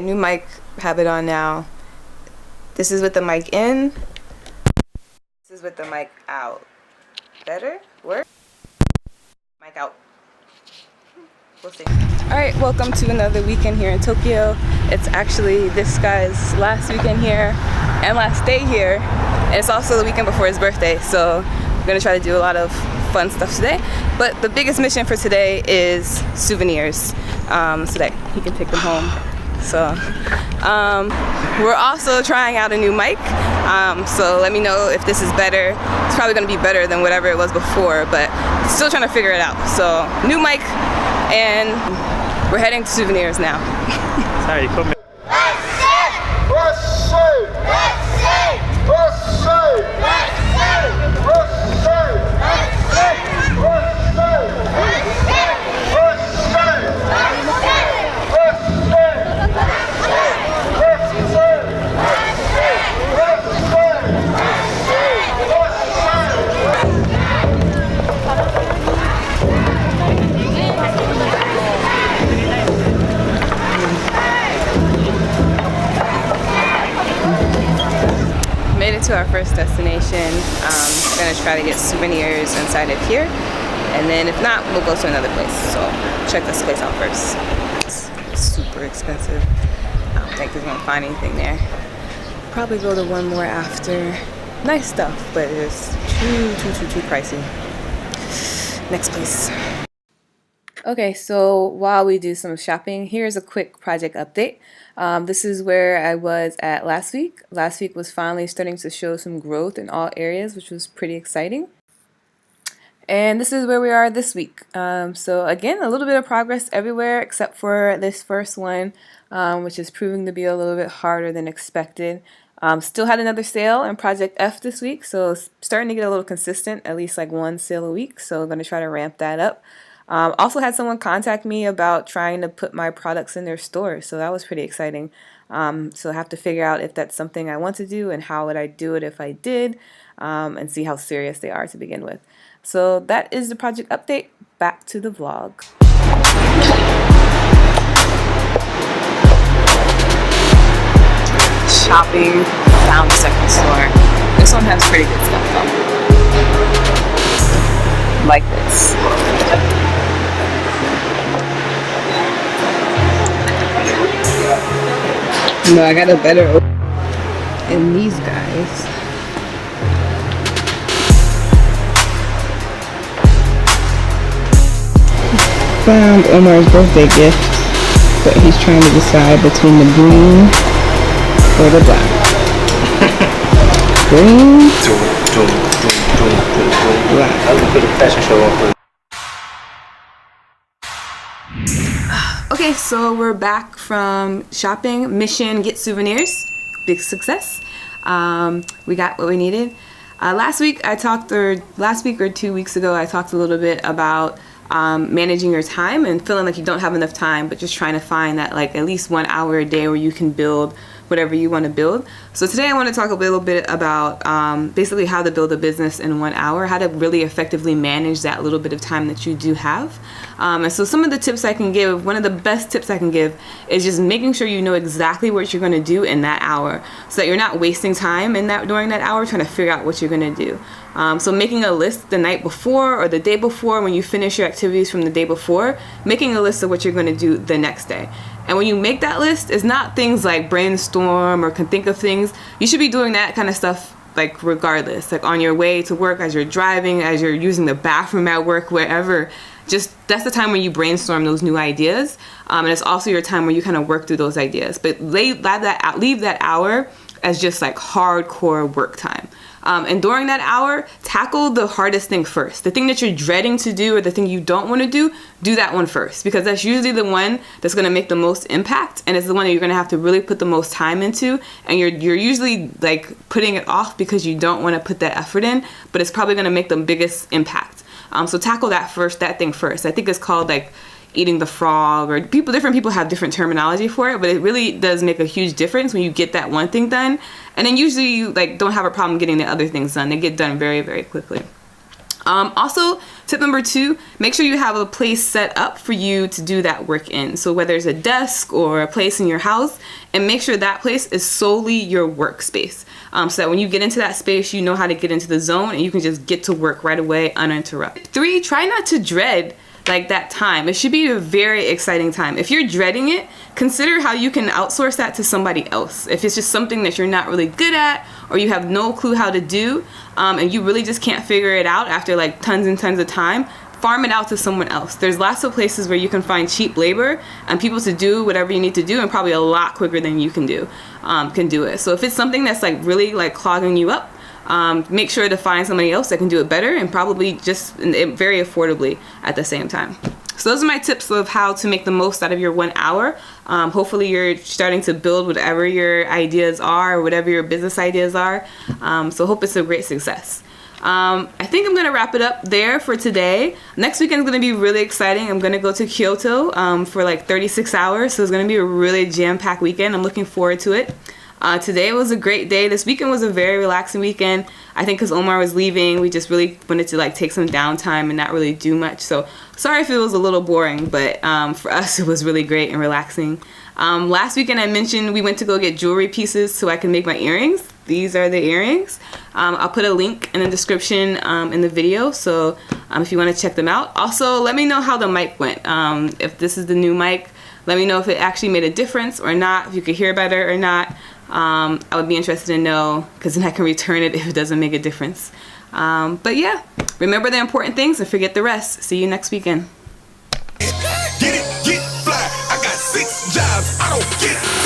Alright, new mic, have it on now. This is with the mic in. This is with the mic out. Better? Work? Mic out. We'll see. Alright, welcome to another weekend here in Tokyo. It's actually this guy's last weekend here and last day here. And it's also the weekend before his birthday, so I'm gonna try to do a lot of fun stuff today. But the biggest mission for today is souvenirs, so that he can take them home. So we're also trying out a new mic, so let me know if this is better. It's probably going to be better than whatever it was before, but still trying to figure it out. So new mic, and we're heading to souvenirs now. Sorry, come to our first destination. Gonna try to get souvenirs inside of here, and then if not, we'll go to another place. So check this place out first. It's super expensive. I don't think we're gonna find anything there. Probably go to one more after. Nice stuff, but it's too pricey. Next place. Okay, so while we do some shopping, here's a quick project update. This is where I was at last week. Last week was finally starting to show some growth in all areas, which was pretty exciting. And this is where we are this week. So again, a little bit of progress everywhere except for this first one, which is proving to be a little bit harder than expected. Still had another sale in Project F this week, so starting to get a little consistent, at least like one sale a week. So I'm going to try to ramp that up. Also had someone contact me about trying to put my products in their store, so that was pretty exciting. So I have to figure out if that's something I want to do and how would I do it if I did, and see how serious they are to begin with. So that is the project update. Back to the vlog. Shopping, found the second store. This one has pretty good stuff though. Like this. No, I got a better in these guys. Found Omar's birthday gift, but he's trying to decide between the green or the black. Green, black. I would put a fashion show on for you. Okay, so we're back from shopping. Mission, get souvenirs. Big success. We got what we needed. Last week or 2 weeks ago, I talked a little bit about managing your time and feeling like you don't have enough time, but just trying to find that like at least 1 hour a day where you can build whatever you want to build. So today I want to talk a little bit about basically how to build a business in 1 hour, how to really effectively manage that little bit of time that you do have. And so some of the tips I can give, one of the best tips I can give is just making sure you know exactly what you're going to do in that hour so that you're not wasting time during that hour trying to figure out what you're going to do. So making a list the night before or the day before, when you finish your activities from the day before, making a list of what you're going to do the next day. And when you make that list, it's not things like brainstorm or can think of things. You should be doing that kind of stuff like regardless, like on your way to work, as you're driving, as you're using the bathroom at work, wherever. Just that's the time when you brainstorm those new ideas, and it's also your time where you kind of work through those ideas. But leave that hour as just like hardcore work time. And during that hour, tackle the hardest thing first. The thing that you're dreading to do or the thing you don't want to do that one first, because that's usually the one that's going to make the most impact, and it's the one that you're going to have to really put the most time into, and you're usually like putting it off because you don't want to put that effort in, but it's probably going to make the biggest impact. So tackle that thing first. I think it's called like eating the frog, or different people have different terminology for it, but it really does make a huge difference when you get that one thing done, and then usually you like don't have a problem getting the other things done. They get done very, very quickly. Also, Tip number 2, make sure you have a place set up for you to do that work in. So whether it's a desk or a place in your house, and make sure that place is solely your workspace. So that when you get into that space, you know how to get into the zone and you can just get to work right away uninterrupted. 3, try not to dread like that time. It should be a very exciting time. If you're dreading it, consider how you can outsource that to somebody else. If it's just something that you're not really good at or you have no clue how to do, and you really just can't figure it out after like tons and tons of time, farm it out to someone else. There's lots of places where you can find cheap labor and people to do whatever you need to do, and probably a lot quicker than you can do it. So if it's something that's like really like clogging you up, make sure to find somebody else that can do it better and probably just very affordably at the same time. So those are my tips of how to make the most out of your 1 hour. Hopefully you're starting to build whatever your ideas are or whatever your business ideas are. So hope it's a great success. I think I'm gonna wrap it up there for today. Next weekend is gonna be really exciting. I'm gonna go to Kyoto for like 36 hours, so it's gonna be a really jam-packed weekend. I'm looking forward to it. Today was a great day. This weekend was a very relaxing weekend. I think because Omar was leaving, we just really wanted to like take some downtime and not really do much. So sorry if it was a little boring, but for us it was really great and relaxing. Last weekend I mentioned we went to go get jewelry pieces so I can make my earrings. These are the earrings. I'll put a link in the description in the video, so if you want to check them out. Also, let me know how the mic went. If this is the new mic, let me know if it actually made a difference or not, if you could hear better or not. I would be interested to know, because then I can return it if it doesn't make a difference. But yeah, remember the important things and forget the rest. See you next weekend. Get it, get fly. I got 6 jobs. I don't get